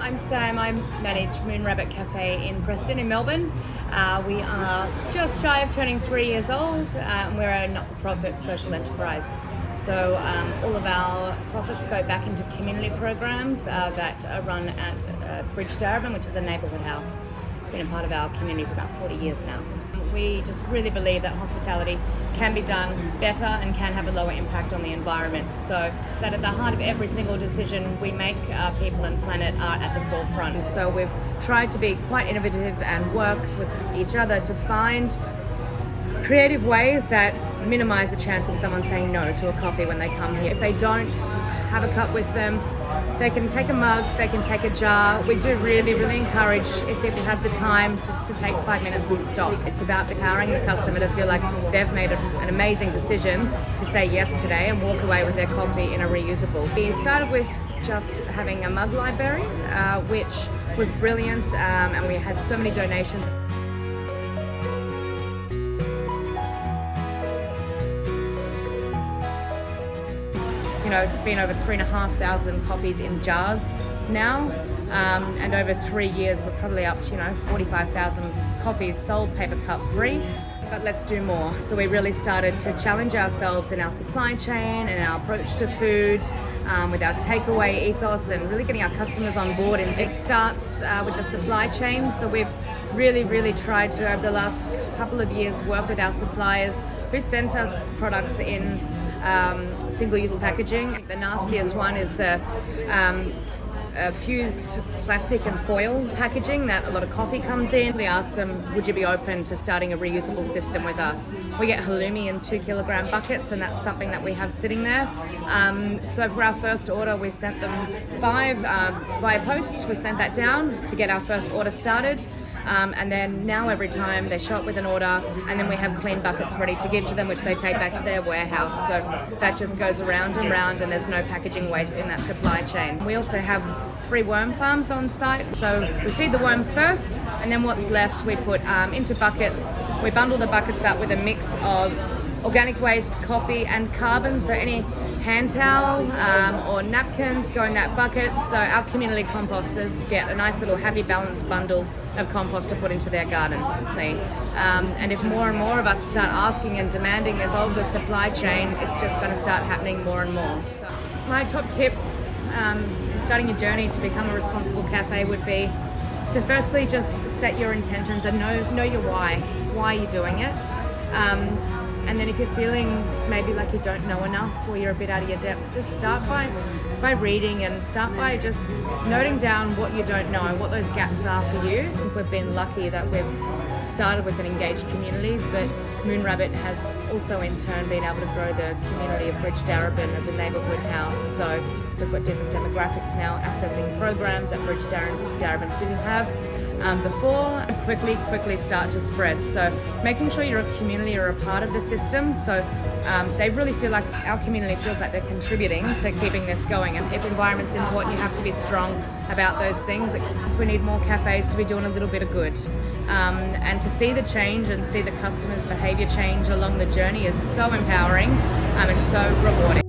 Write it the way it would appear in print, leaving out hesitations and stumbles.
I'm Sam. I manage Moon Rabbit Cafe in Preston in Melbourne. We are just shy of turning 3 years old. We're a not-for-profit social enterprise. So all of our profits go back into community programs that are run at Bridge Darebin, which is a neighbourhood house. It's been a part of our community for about 40 years now. We just really believe that hospitality can be done better and can have a lower impact on the environment. So that at the heart of every single decision we make, people and planet are at the forefront. So we've tried to be quite innovative and work with each other to find creative ways that minimize the chance of someone saying no to a coffee when they come here. If they don't have a cup with them, they can take a mug, they can take a jar. We do really encourage, if people have the time, just to take 5 minutes and stop. It's about empowering the customer to feel like they've made an amazing decision to say yes today and walk away with their coffee in a reusable. We started with just having a mug library, which was brilliant, and we had so many donations. You know, it's been over 3,500 coffees in jars now, and over 3 years we're probably up to 45,000 coffees sold paper cup free. But let's do more. So we really started to challenge ourselves in our supply chain and our approach to food, with our takeaway ethos and really getting our customers on board. And it starts with the supply chain. So we've really tried to, over the last couple of years, work with our suppliers who sent us products in single-use packaging. The nastiest one is the fused plastic and foil packaging that a lot of coffee comes in. We asked them, would you be open to starting a reusable system with us? We get halloumi in 2-kilogram buckets, and that's something that we have sitting there. So for our first order, we sent them 5 via post. We sent that down to get our first order started. And then now every time they show up with an order, and then we have clean buckets ready to give to them, which they take back to their warehouse. So that just goes around and round, and there's no packaging waste in that supply chain. We also have 3 worm farms on site. So we feed the worms first, and then what's left we put into buckets. We bundle the buckets up with a mix of organic waste, coffee and carbon. So any hand towel or napkins go in that bucket. So our community composters get a nice little happy balance bundle of compost to put into their garden. And if more and more of us start asking and demanding this of the supply chain, it's just going to start happening more and more. So my top tips in starting your journey to become a responsible cafe would be to firstly just set your intentions and know your why you're doing it. And then if you're feeling maybe like you don't know enough or you're a bit out of your depth, just start by reading and start by just noting down what you don't know and what those gaps are for you. I think we've been lucky that we've started with an engaged community, but Moon Rabbit has also in turn been able to grow the community of Bridge Darebin as a neighbourhood house. So we've got different demographics now accessing programs that Bridge Darebin didn't have before. Quickly start to spread. So making sure you're a community or a part of the system, so they really feel like our community feels like they're contributing to keeping this going. And if environment's important, you have to be strong about those things. We need more cafes to be doing a little bit of good, and to see the change and see the customers' behaviour change along the journey is so empowering and so rewarding.